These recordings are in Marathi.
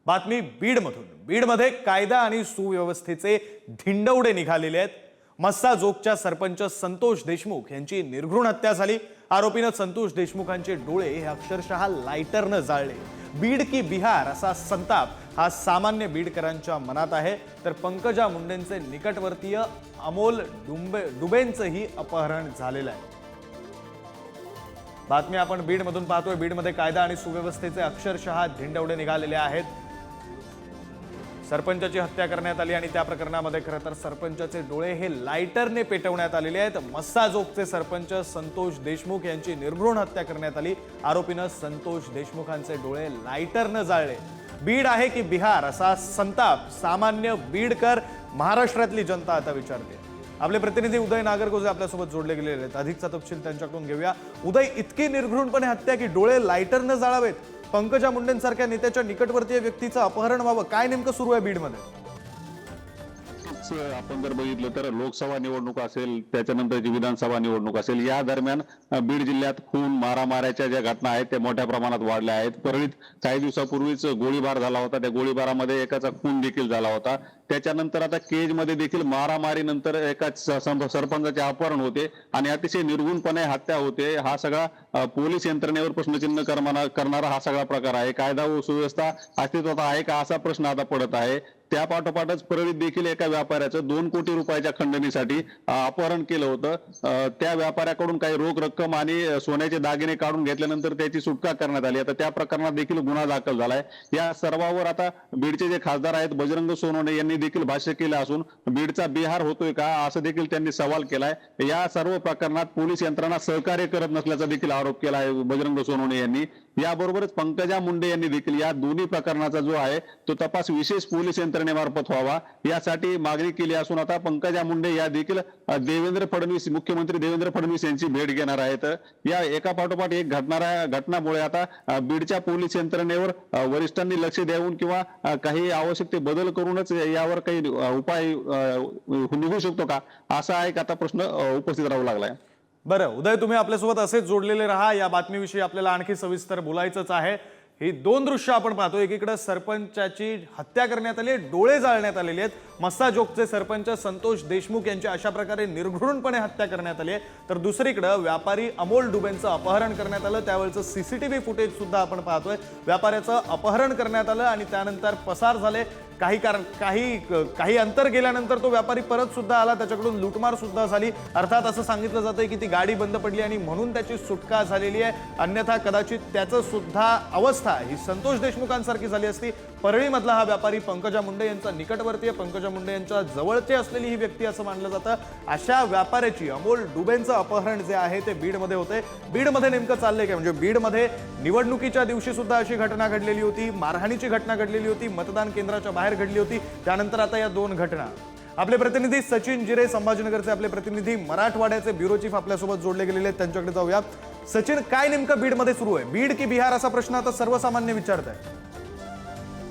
बातमी बीडमधून। बीडमध्ये कायदा आणि सुव्यवस्थेचे धिंडवडे निघालेले आहेत। मस्साजोगच्या सरपंच संतोष देशमुख यांची निर्घृण हत्या झाली। आरोपीने संतोष देशमुखांचे डोळे हे अक्षरशः लायटरने जाळले। बीड की बिहार असा संताप हा सामान्य बीडकरांच्या मनात आहे। तर पंकजा मुंडेंचे निकटवर्तीय अमोल डुबेंचेही अपहरण झालेले आहे। बातमी आपण बीडमधून पाहतोय। बीडमध्ये कायदा आणि सुव्यवस्थेचे अक्षरशः धिंडवडे निघालेले आहेत। सरपंचाची हत्या करण्यात आली आणि त्या प्रकरणामध्ये खरं तर सरपंचाचे डोळे हे लायटरने पेटवण्यात आलेले आहेत। मस्साजोगचे सरपंच संतोष देशमुख यांची निर्घृण हत्या करण्यात आली। आरोपीने संतोष देशमुखांचे डोळे लायटरने जाळले। बीड आहे की बिहार असा संताप सामान्य बीडकर महाराष्ट्रातली जनता आता विचारते। आपले प्रतिनिधी उदय नागरगोजे आपल्यासोबत जोडले गेलेले आहेत। अधिकचा तपशील त्यांच्याकडून घेऊया। उदय, इतकी निर्घृणपणे हत्या की डोळे लायटरने जाळावेत, पंकजा मुंडेंसारख्या नेत्याच्या निकटवर्तीय व्यक्तीचं अपहरण व्हावं, काय नेमकं सुरू आहे बीडमध्ये? आपण जर बघितलं तर लोकसभा निवडणूक असेल, त्याच्यानंतरची विधानसभा निवडणूक असेल, या दरम्यान बीड जिल्ह्यात खून मारामाऱ्याच्या ज्या घटना आहेत त्या मोठ्या प्रमाणात वाढल्या आहेत। परळीत काही दिवसापूर्वीच गोळीबार झाला होता, त्या गोळीबारामध्ये एकाचा खून देखील झाला होता। त्याच्यानंतर आता केजमध्ये देखील मारामारीनंतर एका सरपंचाचे अपहरण होते आणि अतिशय निर्गुणपणे हत्या होते। हा सगळा पोलीस यंत्रणेवर प्रश्नचिन्ह करणारा हा सगळा प्रकार आहे। कायदा व सुव्यवस्था अस्तित्वात आहे का असा प्रश्न आता पडत आहे। त्या पाठोपाठच परळीत देखील एका व्यापाऱ्याचं 2 कोटी रुपयाच्या खंडणीसाठी अपहरण केलं होतं। त्या व्यापाऱ्याकडून काही रोख रक्कम आणि सोन्याचे दागिने काढून घेतल्यानंतर त्याची सुटका करण्यात आली। आता त्या प्रकरणात देखील गुन्हा दाखल झालाय। या सर्वावर आता बीडचे जे खासदार आहेत बजरंग सोनवणे यांनी देखील भाष्य केलं असून बीडचा बिहार होतोय का असं देखील त्यांनी सवाल केलाय। या सर्व प्रकरणात पोलीस यंत्रणा सहकार्य करत नसल्याचा देखील आरोप केला आहे बजरंग सोनवणे यांनी। याबरोबरच पंकजा मुंडे यांनी देखील या दोन्ही प्रकरणाचा जो आहे तो तपास विशेष पोलीस यंत्रणेमार्फत व्हावा यासाठी मागणी केली असून आता पंकजा मुंडे या देखील मुख्यमंत्री देवेंद्र फडणवीस यांची भेट घेणार आहेत। या एका पाठोपाठ एक घटनामुळे आता बीडच्या पोलीस यंत्रणेवर वरिष्ठांनी लक्ष देऊन किंवा काही आवश्यक ते बदल करूनच यावर काही उपाय निघू शकतो का असा एक आता प्रश्न उपस्थित राहू लागलाय। बरं उदय, तुम्ही आपल्यासोबत असेच जोडलेले राहा। या बातमीविषयी आपल्याला आणखी सविस्तर बोलायचंच आहे। ही दोन दृश्य आपण पाहतो। एकीकडे सरपंचाची हत्या करण्यात आली, डोळे जाळण्यात आलेले आहेत। मस्साजोगचे सरपंच संतोष देशमुख यांची अशा प्रकारे निर्घृणपणे हत्या करण्यात आली आहे। तर दुसरीकडे व्यापारी अमोल डुबेंचं अपहरण करण्यात आलं, त्यावेळचं सीसीटीव्ही फुटेज सुद्धा आपण पाहतोय। व्यापाऱ्याचं अपहरण करण्यात आलं आणि त्यानंतर पसार झाले। काही अंतर गेल्यानंतर तो व्यापारी परत सुद्धा आला, त्याच्याकडून लुटमार सुद्धा झाली। अर्थात असं सांगितलं जातंय की ती गाडी बंद पडली आणि म्हणून त्याची सुटका झालेली आहे, अन्यथा कदाचित त्याचं सुद्धा अवस्था ही संतोष देशमुखांसारखी झाली असती। परळीमधला हा व्यापारी पंकजा मुंडे यांचा निकटवर्तीय, पंकजा मुंडे यांच्या जवळचे असलेली ही व्यक्ती असं मानलं जातं। अशा व्यापाऱ्याची अमोल डुबेंचं अपहरण जे आहे ते बीडमध्ये होते। बीडमध्ये नेमकं चाललंय काय, म्हणजे बीडमध्ये निवडणुकीच्या दिवशी सुद्धा अशी घटना घडलेली होती, मारहाणीची घटना घडलेली होती, मतदान केंद्राच्या बाहेर घडली होती। त्यानंतर आता या दोन घटना। आपले प्रतिनिधी सचिन जिरे संभाजीनगरचे, आपले प्रतिनिधी मराठवाड्याचे ब्युरो चीफ आपल्यासोबत जोडले गेलेले आहेत, त्यांच्याकडे जाऊया। सचिन, काय नेमकं बीडमध्ये सुरू आहे? बीड की बिहार असा प्रश्न आता सर्वसामान्य विचारत आहे।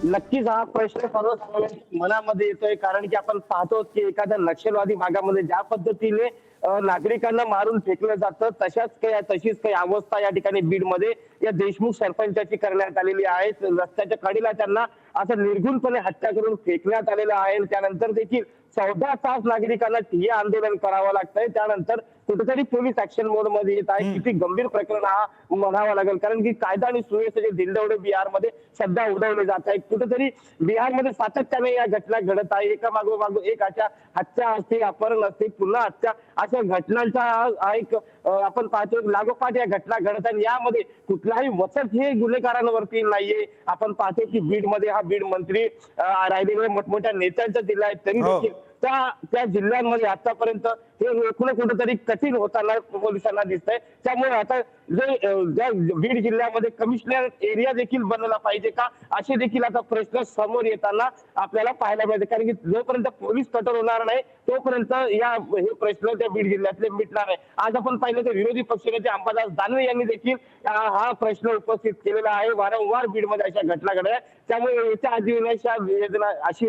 नक्कीच हा प्रश्न सर्वसामान्य मनामध्ये येतोय, कारण की आपण पाहतो की एखाद्या नक्षलवादी भागामध्ये ज्या पद्धतीने नागरिकांना मारून फेकलं जातं तशीच काही अवस्था या ठिकाणी बीडमध्ये या देशमुख सरपंचाची करण्यात आलेली आहे। रस्त्याच्या कडेला त्यांना असं निर्घृणपणे हत्या करून फेकण्यात आलेलं आहे। त्यानंतर देखील 14 तास नागरिकांना ठिय्या आंदोलन करावं लागतंय। त्यानंतर कुठेतरी पोलीस ऍक्शन मोड मध्ये येत आहे। किती गंभीर प्रकरण हा म्हणावा लागेल, कारण की कायदा आणि सुव्यवस्थेचे धिंडवडे बिहारमध्ये सध्या उडवले जात आहेत। कुठेतरी बिहारमध्ये सातत्याने या घटना घडत आहे, एका मागोमाग एक अशा हत्या असते, अपहरण असते, पुन्हा हत्या, अशा घटनांचा एक आपण पाहतो लागोपाठ या घटना घडत आहेत। यामध्ये कुठलाही वचक हे गुन्हेगारांवरती नाहीये। आपण पाहतो की बीडमध्ये हा बीड मंत्री राहिलेल्या मोठमोठ्या नेत्यांचा जिल्हा आहे, तरी देखील त्या जिल्ह्यांमध्ये आतापर्यंत हे रोखणं कुठेतरी कठीण होताना पोलिसांना दिसतंय। त्यामुळे आता बीड जिल्ह्यामध्ये कमिशनर एरिया देखील बनवला पाहिजे का, असे देखील आता प्रश्न समोर येताना आपल्याला पाहायला मिळते, कारण की जोपर्यंत पोलीस कठोर होणार नाही तोपर्यंत हे प्रश्न त्या बीड जिल्ह्यातले मिटणार नाही। आज आपण पाहिलं तर विरोधी पक्षनेते अंबादास दानवे यांनी देखील हा प्रश्न उपस्थित केलेला आहे। वारंवार बीडमध्ये अशा घटना घडल्या, त्यामुळे येत्या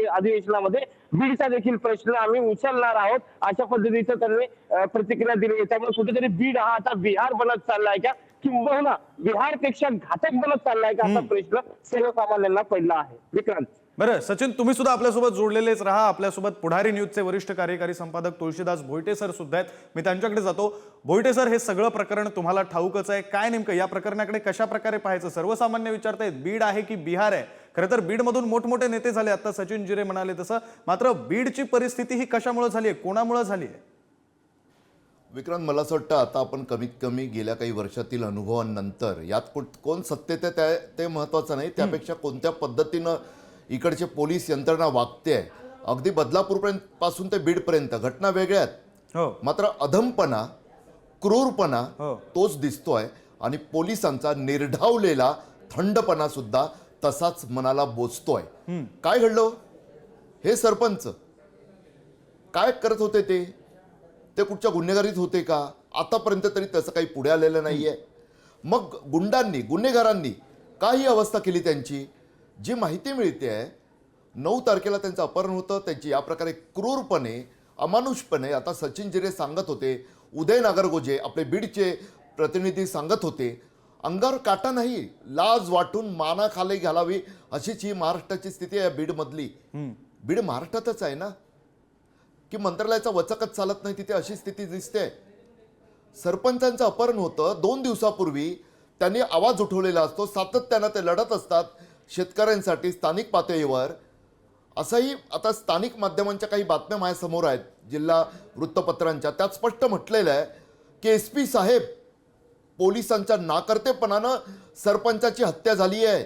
अधिवेशनामध्ये बीडचा देखील प्रश्न आम्ही उचलणार आहोत, अशा पद्धतीचं त्यांनी प्रतिक्रिया दिली। त्यामुळे कुठेतरी बीड हा आता बिहार बनत चाललाय का, किंबहुना बिहारपेक्षा घातक बनत चाललाय का असा प्रश्न सर्वसामान्यांना पडला आहे. विक्रांत. बरं सचिन, तुम्ही सुद्धा आपल्यासोबत जोडलेलेच राहा. आपल्यासोबत पुढारी न्यूजचे वरिष्ठ कार्यकारी संपादक तुळशीदास भोईटे सर सुद्धा आहेत. मी त्यांच्याकडे जातो. भोईटे सर, हे सगळं प्रकरण तुम्हाला ठाऊकच आहे. काय नेमकं या प्रकरणाकडे कशा प्रकारे पाहायचं? सर्वसामान्य विचारतायत बीड आहे की बिहार आहे. खरं तर बीडमधून मोठमोठे नेते झाले, आता सचिन जिरे म्हणाले तसं. मात्र बीडची परिस्थिती ही कशामुळे झाली आहे, कोणामुळे झाली आहे? विक्रांत, मला असं वाटतं आता आपण कमीत कमी गेल्या काही वर्षातील अनुभवांनंतर यात कोण सत्तेत आहे ते महत्त्वाचं नाही, त्यापेक्षा कोणत्या पद्धतीनं इकडचे पोलीस यंत्रणा वागते आहे. अगदी बदलापूरपर्यंत पासून ते बीडपर्यंत घटना वेगळ्या आहेत, हो मात्र अधमपणा, क्रूरपणा हो. तोच दिसतोय आणि पोलिसांचा निर्ढावलेला थंडपणा सुद्धा तसाच मनाला बोचतोय. काय घडलं? हे सरपंच काय करत होते? ते कुठच्या गुन्हेगारीत होते का? आतापर्यंत तरी तसं काही पुढे आलेलं नाहीये. मग गुंडांनी, गुन्हेगारांनी काही अवस्था केली त्यांची. जी माहिती मिळते आहे 9 तारखेला त्यांचं अपहरण होतं, त्यांची या प्रकारे क्रूरपणे, अमानुषपणे, आता सचिन जिरे सांगत होते, उदय नागरगोजे आपले बीडचे प्रतिनिधी सांगत होते, अंगावर काटा नाही, लाज वाटून मानाखाली घालावी अशीच ही महाराष्ट्राची स्थिती आहे बीडमधली. बीड महाराष्ट्रातच आहे ना, की मंत्रालयाचा वचकच चालत नाही तिथे अशी स्थिती दिसते. सरपंचांचं अपहरण होतं 2 दिवसापूर्वी, त्यांनी आवाज उठवलेला असतो, सातत्यानं ते लढत असतात शेतकऱ्यांसाठी स्थानिक पातळीवर. असंही आता स्थानिक माध्यमांच्या काही बातम्या माझ्यासमोर आहेत, जिल्हा वृत्तपत्रांच्या, त्यात स्पष्ट म्हटलेलं आहे की SP साहेब, पोलिसांच्या नाकर्तेपणानं सरपंचाची हत्या झाली आहे.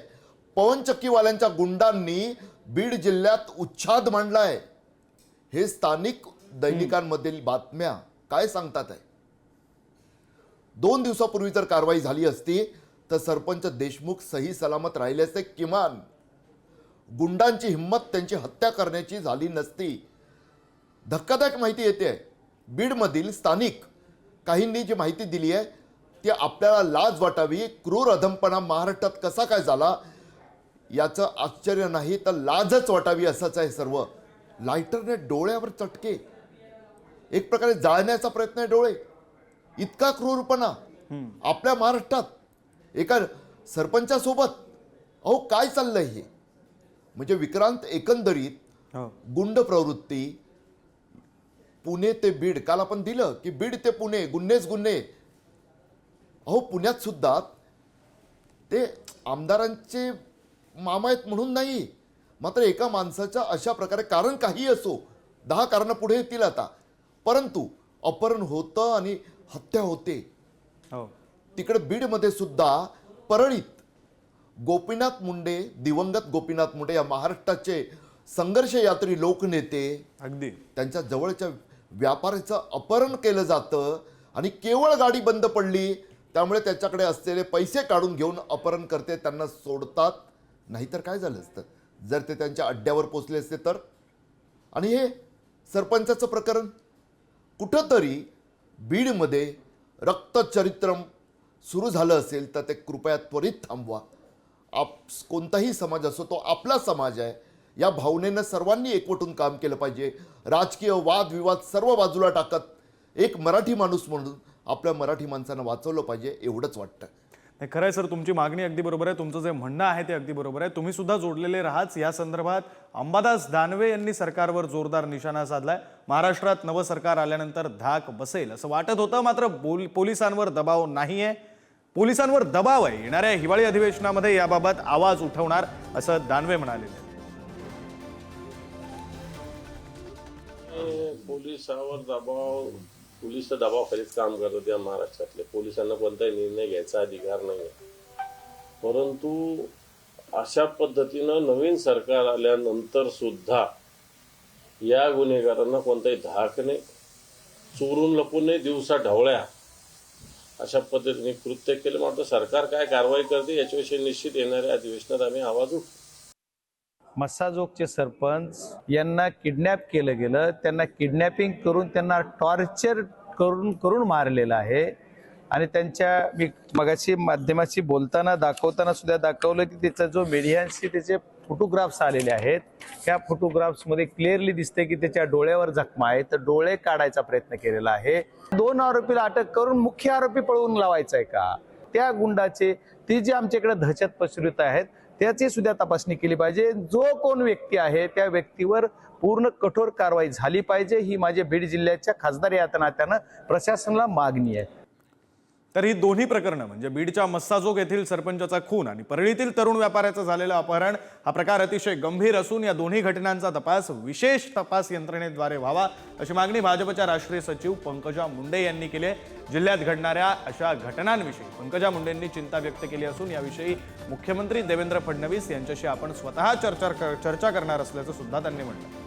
पवनचक्कीवाल्यांच्या गुंडांनी बीड जिल्ह्यात उच्छाद मांडलाय. हे स्थानिक दैनिकांमधील बातम्या काय सांगतात आहे? 2 दिवसापूर्वी जर कारवाई झाली असती तर सरपंच देशमुख सही सलामत राहिले असते. किमान गुंडांची हिंमत त्यांची हत्या करण्याची झाली नसती. धक्कादायक माहिती येते आहे. बीडमधील स्थानिक काहींनी जी माहिती दिली आहे ती आपल्याला लाज वाटावी. क्रूर अधमपणा महाराष्ट्रात कसा काय झाला याचं आश्चर्य नाही तर लाजच वाटावी असंच आहे सर्व. लायटरने डोळ्यावर चटके, एक प्रकारे जाळण्याचा प्रयत्न आहे डोळे. इतका क्रूरपणा आपल्या महाराष्ट्रात एका सरपंचासोबत. अहो काय चाललंय हे? म्हणजे विक्रांत, एकंदरीत गुंड प्रवृत्ती, पुणे ते बीड, काल आपण दिलं की बीड ते पुणे गुन्हेच गुन्हे. अहो पुण्यात सुद्धा ते आमदारांचे मामा आहेत म्हणून नाही, मात्र एका माणसाच्या अशा प्रकारे, कारण काही असो, 10 कारणं पुढे येतील आता, परंतु अपहरण होतं आणि हत्या होते. तिकडे बीडमध्ये सुद्धा परळीत गोपीनाथ मुंडे, दिवंगत गोपीनाथ मुंडे या महाराष्ट्राचे संघर्ष यात्री लोकनेते, अगदी त्यांच्या जवळच्या व्यापाऱ्याचं अपहरण केलं जातं आणि केवळ गाडी बंद पडली त्यामुळे त्याच्याकडे असलेले पैसे काढून घेऊन अपहरण करते त्यांना सोडतात. नाहीतर काय झालं असतं जर ते त्यांच्या अड्ड्यावर पोचले असते तर? आणि हे सरपंचाचं प्रकरण कुठंतरी बीडमध्ये रक्तचरित्रम सुरू झालं असेल तर ते कृपया त्वरित थांबवा. कोणताही समाज असो तो आपला समाज आहे, या भावनेनं सर्वांनी एकवटून काम केलं पाहिजे. राजकीय वादविवाद सर्व बाजूला टाकत एक मराठी माणूस म्हणून आपल्या मराठी माणसांना वाचवलं पाहिजे, एवढंच वाटतं. नाही, खरं आहे सर, तुमची मागणी अगदी बरोबर आहे, तुमचं जे म्हणणं आहे ते अगदी बरोबर आहे. तुम्ही सुद्धा जोडलेले राहाच या संदर्भात. अंबादास दानवे यांनी सरकारवर जोरदार निशाणा साधलाय. महाराष्ट्रात नवं सरकार आल्यानंतर धाक बसेल असं वाटत होतं, मात्र पोलिसांवर दबाव नाहीये. पोलिसांवर दबाव आहे. येणाऱ्या हिवाळी अधिवेशनामध्ये याबाबत आवाज उठवणार असं दानवे म्हणाले. पोलिसावर दबाव, पोलीस तर दबावाखालीच काम करतात या महाराष्ट्रातले. पोलिसांना कोणताही निर्णय घ्यायचा अधिकार नाही. परंतु अशा पद्धतीनं नवीन सरकार आल्यानंतर सुद्धा या गुन्हेगारांना कोणताही धाक नाही, चोरून लपून नाही, दिवसा ढवळ्या अशा पद्धतीने कृत्य केलं. मात्र सरकार काय कारवाई करते याच्याविषयी निश्चित येणाऱ्या अधिवेशनात आम्ही आवाज उठवू. मस्साजोगचे सरपंच यांना किडनॅप केलं गेलं, त्यांना किडनॅपिंग करून त्यांना टॉर्चर करून मारलेलं आहे. आणि त्यांच्या, मी मगाशी माध्यमाशी बोलताना दाखवताना सुद्धा दाखवलं की त्याचा जो मीडियाशी त्याचे फोटोग्राफ्स आलेले आहेत, त्या फोटोग्राफ्समध्ये क्लिअरली दिसते की त्याच्या डोळ्यावर जखमा आहे, तर डोळे काढायचा प्रयत्न केलेला आहे. 2 आरोपीला अटक करून मुख्य आरोपी पळवून लावायचा आहे का? त्या गुंडाचे ती जी आमच्याकडे दहशत पसरवित आहेत त्याची सुद्धा तपासणी केली पाहिजे. जो कोण व्यक्ती आहे त्या व्यक्तीवर पूर्ण कठोर कारवाई झाली पाहिजे, ही माझ्या बीड जिल्ह्याच्या खासदार या नात्यानं प्रशासनाला मागणी आहे. तर ही दोन्ही प्रकरणं म्हणजे बीडच्या मस्साजोग येथील सरपंचाचा खून आणि परळीतील तरुण व्यापाऱ्याचं झालेलं अपहरण हा प्रकार अतिशय गंभीर असून या दोन्ही घटनांचा तपास विशेष तपास यंत्रणेद्वारे व्हावा अशी मागणी भाजपच्या राष्ट्रीय सचिव पंकजा मुंडे यांनी केली आहे. जिल्ह्यात घडणाऱ्या अशा घटनांविषयी पंकजा मुंडेंनी चिंता व्यक्त केली असून याविषयी मुख्यमंत्री देवेंद्र फडणवीस यांच्याशी आपण स्वतः चर्चा करणार असल्याचं सुद्धा त्यांनी म्हटलं.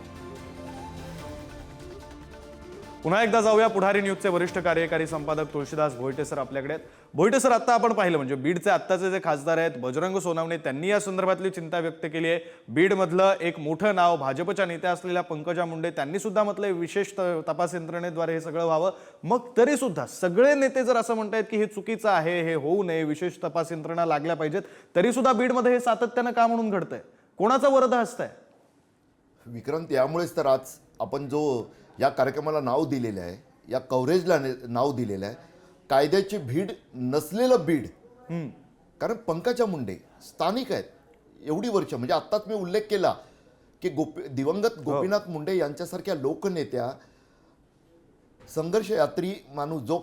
पुन्हा एकदा जाऊया पुढारी न्यूजचे वरिष्ठ कार्यकारी संपादक तुळशीदास भोईटे सर आपल्याकडे आहेत. भोईटे सर, आता आपण पाहिलं म्हणजे बीडचे आत्ताचे जे खासदार आहेत बजरंग सोनवणे त्यांनी या संदर्भातली चिंता व्यक्त केली आहे. बीडमधलं एक मोठं नाव भाजपच्या नेत्या असलेल्या पंकजा मुंडे त्यांनी सुद्धा म्हटलंय विशेष तपास यंत्रणेद्वारे हे सगळं व्हावं. मग तरी सुद्धा सगळे नेते जर असं म्हणतायत की हे चुकीचं आहे, हे होऊ नये, विशेष तपास यंत्रणा लागल्या पाहिजेत, तरी सुद्धा बीडमध्ये हे सातत्यानं का म्हणून घडतंय? कोणाचा वरद हस्त आहे? विक्रांत, यामुळेच तर आज आपण जो या कार्यक्रमाला नाव दिलेलं आहे, या कव्हरेजला नाव दिलेलं आहे, कायद्याची भीड नसलेलं बीड. कारण पंकजा मुंडे स्थानिक आहेत एवढी वर्ष, म्हणजे आत्ताच मी उल्लेख केला की दिवंगत गोपीनाथ मुंडे यांच्यासारख्या लोकनेत्या, संघर्ष यात्री माणूस जो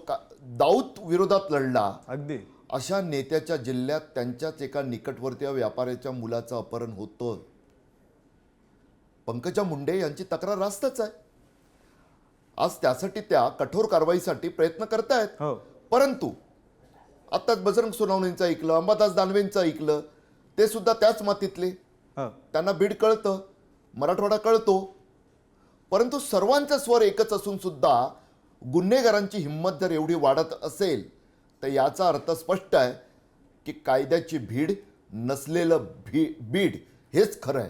दाऊद विरोधात लढला, अगदी अशा नेत्याच्या जिल्ह्यात त्यांच्याच एका निकटवर्तीय व्यापाऱ्याच्या मुलाचं अपहरण होतं. पंकजा मुंडे यांची तक्रार रास्तच आहे. आज त्यासाठी त्या कठोर कारवाईसाठी प्रयत्न करतायत. हो. परंतु आत्ताच बजरंग सोनवणेंचं ऐकलं, अंबादास दानवेंचं ऐकलं, ते सुद्धा त्याच मातीतले. हो. त्यांना बीड कळतं, मराठवाडा कळतो, परंतु सर्वांचा स्वर एकच असून सुद्धा गुन्हेगारांची हिंमत जर एवढी वाढत असेल तर याचा अर्थ स्पष्ट आहे की कायद्याची भीड नसलेलं बीड हेच खरं आहे.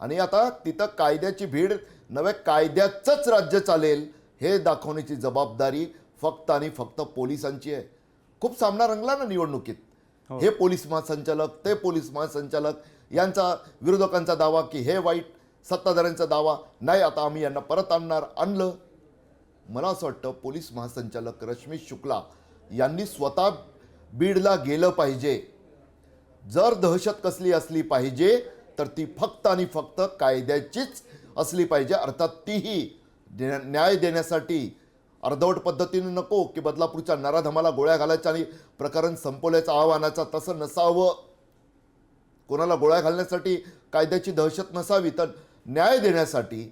आणि आता तिथं कायद्याची भीड नव्हे, कायद्याचंच राज्य चालेल हे दाखवण्याची जबाबदारी फक्त आणि फक्त पोलिसांची आहे. खूप सामना रंगला ना निवडणुकीत. हे पोलीस महासंचालक, ते पोलीस महासंचालक, यांचा विरोधकांचा दावा की हे वाईट, सत्ताधाऱ्यांचा दावा नाही, आता आम्ही यांना परत आणलं. मला असं वाटतं पोलीस महासंचालक रश्मी शुक्ला यांनी स्वतः बीडला गेलं पाहिजे. जर दहशत कसली असली पाहिजे तर ती फक्त आणि फक्त कायद्याचीच असली पाहिजे. अर्थात तीही न्याय देण्यासाठी अर्धवट पद्धतीने नको की बदलापूरच्या नराधमाला गोळ्या घालायच्या आणि प्रकरण संपवल्याचं आव्हानाचा, तसं नसावं. कोणाला गोळ्या घालण्यासाठी कायद्याची दहशत नसावी, तर न्याय देण्यासाठी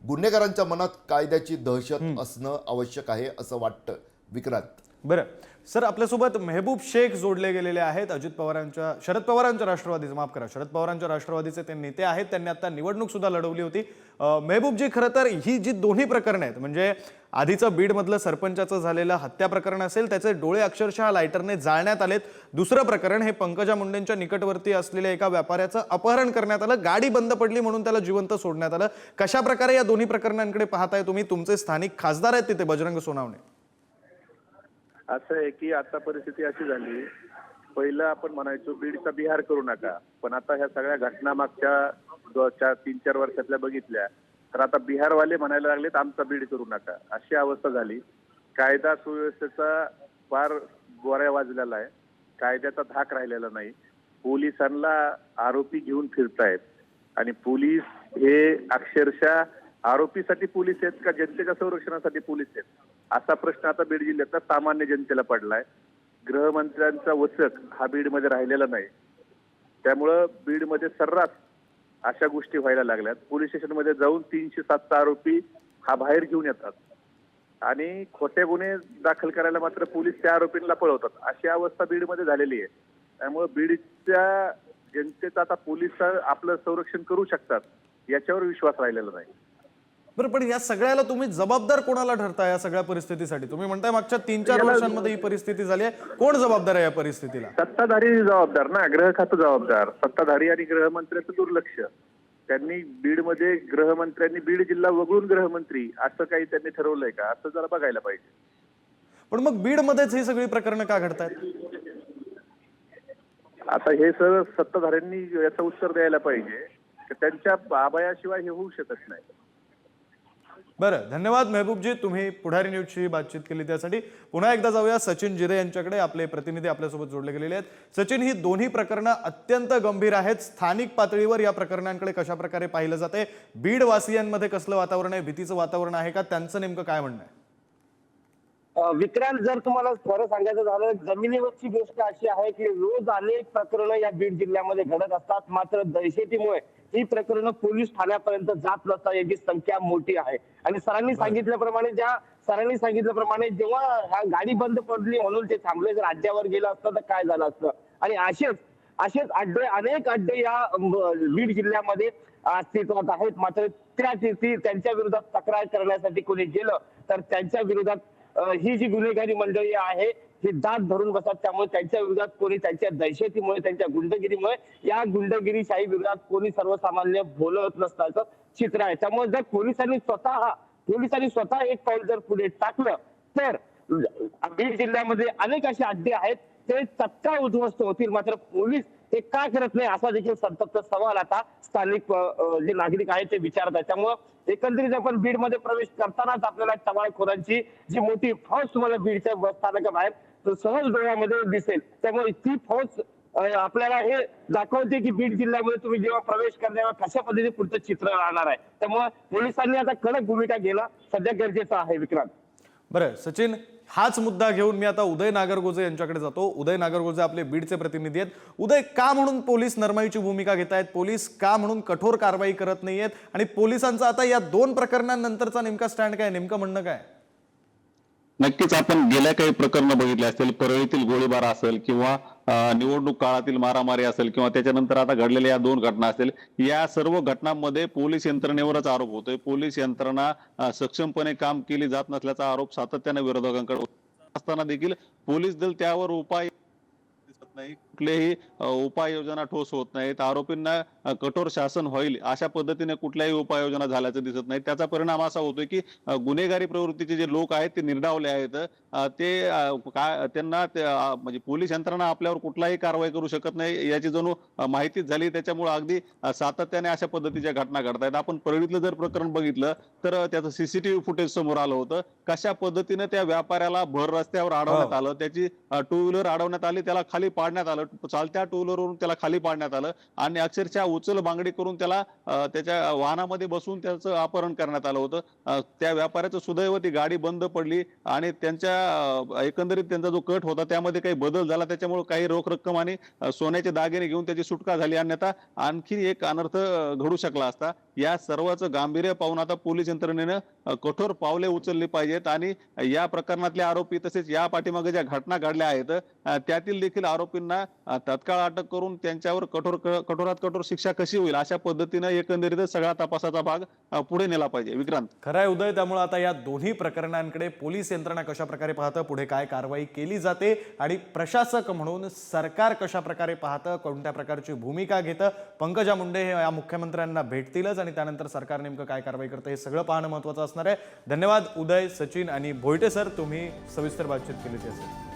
गुन्हेगारांच्या मनात कायद्याची दहशत असणं आवश्यक आहे असं वाटतं. विक्रांत, बरं सर, आपल्यासोबत मेहबूब शेख जोडले गेलेले आहेत. शरद पवारांच्या राष्ट्रवादीचे ते नेते आहेत. त्यांनी आता निवडणूक सुद्धा लढवली होती. मेहबूबजी, खरं तर ही जी दोन्ही प्रकरणं आहेत, म्हणजे आधीचं बीडमधलं सरपंचाचं झालेलं हत्या प्रकरण असेल, त्याचे डोळे अक्षरशः लायटरने जाळण्यात आलेत. दुसरं प्रकरण हे पंकजा मुंडेंच्या निकटवर्ती असलेल्या एका व्यापाऱ्याचं अपहरण करण्यात आलं, गाडी बंद पडली म्हणून त्याला जिवंत सोडण्यात आलं. कशा प्रकारे या दोन्ही प्रकरणांकडे पाहताय तुम्ही? तुमचे स्थानिक खासदार आहेत तिथे बजरंग सोनवणे. असं आहे की आता परिस्थिती अशी झाली, पहिलं आपण म्हणायचो बीडचा बिहार करू नका, पण आता ह्या सगळ्या घटना मागच्या 3-4 वर्षातल्या बघितल्या तर आता बिहारवाले म्हणायला लागलेत आमचा बीड करू नका, अशी अवस्था झाली. कायदा सुव्यवस्थेचा फार गोऱ्या वाजलेला आहे, कायद्याचा धाक राहिलेला नाही. पोलिसांना आरोपी घेऊन फिरतायत आणि पोलीस हे अक्षरशः आरोपीसाठी पोलीस आहेत का जनतेच्या संरक्षणासाठी पोलीस आहेत, असा प्रश्न आता बीड जिल्ह्यातला सामान्य जनतेला पडलाय. गृहमंत्र्यांचा वचक हा बीडमध्ये राहिलेला नाही, त्यामुळं बीडमध्ये सर्रास अशा गोष्टी व्हायला लागल्यात. पोलीस स्टेशनमध्ये जाऊन 307 आरोपी हा बाहेर घेऊन येतात आणि खोटे गुन्हे दाखल करायला मात्र पोलीस त्या आरोपींना पळवतात. अशी अवस्था बीडमध्ये झालेली आहे. त्यामुळे बीडच्या जनतेचा आता पोलीस आपलं संरक्षण करू शकतात याच्यावर विश्वास राहिलेला नाही. बरं, पण या सगळ्याला तुम्ही जबाबदार कोणाला ठरता? या सगळ्या परिस्थितीसाठी तुम्ही म्हणताय मागच्या 3-4 वर्षांमध्ये ही परिस्थिती झाली आहे, कोण जबाबदार आहे या परिस्थितीला? सत्ताधारी जबाबदार ना, गृह खातं जबाबदार. सत्ताधारी आणि गृहमंत्र्यांचं दुर्लक्ष. त्यांनी बीडमध्ये गृहमंत्र्यांनी बीड जिल्हा वगळून गृहमंत्री असं काही त्यांनी ठरवलंय का, असं जरा बघायला पाहिजे. पण मग बीडमध्येच ही सगळी प्रकरणं का घडतायत? आता हे सर सत्ताधाऱ्यांनी याचं उत्तर द्यायला पाहिजे की त्यांच्या आभयाशिवाय हे होऊ शकत नाही. बरं, धन्यवाद मेहबूबजी, तुम्ही पुढारी न्यूजशी बातचीत केली त्यासाठी. पुन्हा एकदा जाऊया सचिन जिरे यांच्याकडे. आपले प्रतिनिधी आपल्यासोबत जोडले गेलेले आहेत. सचिन, ही दोन्ही प्रकरणं अत्यंत गंभीर आहेत. स्थानिक पातळीवर या प्रकरणांकडे कशा प्रकारे पाहिलं जाते? बीड वासियांमध्ये कसलं वातावरण आहे? भीतीचं वातावरण आहे का? त्यांचं नेमकं काय म्हणणं आहे? विक्रांत, जर तुम्हाला खरं सांगायचं झालं, जमिनीवरची गोष्ट अशी आहे की रोज अनेक प्रकरणं या बीड जिल्ह्यामध्ये घडत असतात. मात्र दहशतीमुळे ही प्रकरणं पोलीस ठाण्यापर्यंत जात नसतात, याची संख्या मोठी आहे. आणि सरांनी सांगितल्याप्रमाणे जेव्हा हा गाडी बंद पडली म्हणून ते थांबले, जर राज्यावर गेलं असतं तर काय झालं असतं. आणि असेच अनेक अड्डे या बीड जिल्ह्यामध्ये अस्तित्वात आहेत. मात्र त्यांच्या विरोधात तक्रार करण्यासाठी कोणी गेलं तर त्यांच्या विरोधात ही जी गुन्हेगारी मंडळी आहे ही दात धरून बसतात. त्यामुळे त्यांच्या विरोधात कोणी त्यांच्या दहशतीमुळे, त्यांच्या गुंडगिरीमुळे, या गुंडगिरीशाही विरोधात कोणी सर्वसामान्य बोलत नसल्याचं चित्र आहे. त्यामुळे जर पोलिसांनी स्वतः एक पाऊल जर पुढे टाकलं तर बीड जिल्ह्यामध्ये अनेक असे अड्डे आहेत ते तत्काळ उद्ध्वस्त होतील. मात्र पोलीस हे का करत नाही असा देखील संतप्त सवाल आता स्थानिक जे नागरिक आहेत ते विचारत आहेत. त्यामुळं एकंदरीत आपण बीडमध्ये प्रवेश करतानाच आपल्याला टवाळखोरांची जी मोठी फौज तुम्हाला बीडच्या बस स्थानकाबाहेर सहज डोळ्यामध्ये दिसेल. त्यामुळे ती फौज आपल्याला हे दाखवते की बीड जिल्ह्यामध्ये तुम्ही जेव्हा प्रवेश करण्यावर कशा पद्धतीने पुढचं चित्र राहणार आहे. त्यामुळे पोलिसांनी आता कडक भूमिका घेणं सध्या गरजेचं आहे. विक्रांत, बरं सचिन, हाच मुद्दा घेऊन मी आता उदय नागरगोजे यांच्याकडे जातो. उदय नागरगोजे आपले बीडचे प्रतिनिधी आहेत. उदय, का म्हणून पोलीस नरमाईची भूमिका घेत आहेत? पोलीस का म्हणून कठोर कारवाई करत नाहीयेत? आणि पोलिसांचा आता या दोन प्रकरणांनंतरचा नेमका स्टँड काय, नेमकं म्हणणं काय? नक्कीच आपण गेल्या काही प्रकरणं बघितले असतील, परळीतील गोळीबार असेल किंवा निवडणूक काळातील मारामारी असेल किंवा त्याच्यानंतर आता घडलेल्या या दोन घटना असतील, या सर्व घटनांमध्ये पोलीस यंत्रणेवरच आरोप होतोय. पोलीस यंत्रणा सक्षमपणे काम केली जात नसल्याचा आरोप सातत्याने विरोधकांकडे होत असताना देखील पोलीस दल त्यावर उपाय दिसत नाही, कुठलेही उपाययोजना ठोस होत नाहीत. आरोपींना कठोर शासन होईल अशा पद्धतीने कुठल्याही उपाययोजना झाल्याचं दिसत नाही. त्याचा परिणाम असा होतोय की गुन्हेगारी प्रवृत्तीचे जे लोक आहेत ते निर्डावले आहेत. त्यांना म्हणजे पोलीस यंत्रणा आपल्यावर कुठलाही कारवाई करू शकत नाही याची जणू माहितीच झाली. त्याच्यामुळे अगदी सातत्याने अशा पद्धतीच्या घटना घडतायत. आपण परळीतलं जर प्रकरण बघितलं तर त्याचं सीसीटीव्ही फुटेज समोर आलं होतं. कशा पद्धतीने त्या व्यापाऱ्याला भर रस्त्यावर अडवण्यात आलं, त्याची टू व्हीलर अडवण्यात आली, त्याला खाली पाडण्यात आलं, चालत्या टू व्हीलरवरून त्याला खाली पाडण्यात आलं आणि अक्षरशः उचल बांगडी करून त्याला त्याच्या वाहनामध्ये बसून त्याचं अपहरण करण्यात आलं होतं. त्या व्यापाऱ्याचं सुदैव ती गाडी बंद पडली आणि त्यांच्या एकंदरीत त्यांचा जो कट होता त्यामध्ये काही बदल झाला. त्याच्यामुळे काही रोख रक्कम आणि सोन्याचे दागिने घेऊन त्याची सुटका झाली. अन्यथा आणखी एक अनर्थ घडू शकला असता. या सर्वांचं गांभीर्य पाहून आता पोलीस यंत्रणेनं कठोर पावले उचलली पाहिजेत आणि या प्रकरणातले आरोपी तसेच या पाठीमागे ज्या घटना घडल्या आहेत त्यातील देखील आरोपींना तत्काळ अटक करून त्यांच्यावर कठोरात कठोर शिक्षा कशी होईल अशा पद्धतीनं एकंदरीत सगळा तपासाचा भाग पुढे नेला पाहिजे. विक्रांत, खरंय उदय, त्यामुळे आता या दोन्ही प्रकरणांकडे पोलीस यंत्रणा कशा प्रकारे पाहतं, पुढे काय कारवाई केली जाते आणि प्रशासक म्हणून सरकार कशा प्रकारे पाहतं, कोणत्या प्रकारची भूमिका घेतं. पंकजा मुंडे हे या मुख्यमंत्र्यांना भेटतीलच आणि त्यानंतर सरकार नेमकं काय कारवाई करतं हे सगळं पाहणं महत्त्वाचं असणार आहे. धन्यवाद उदय, सचिन आणि भोईटे सर, तुम्ही सविस्तर बातचीत केली असेल.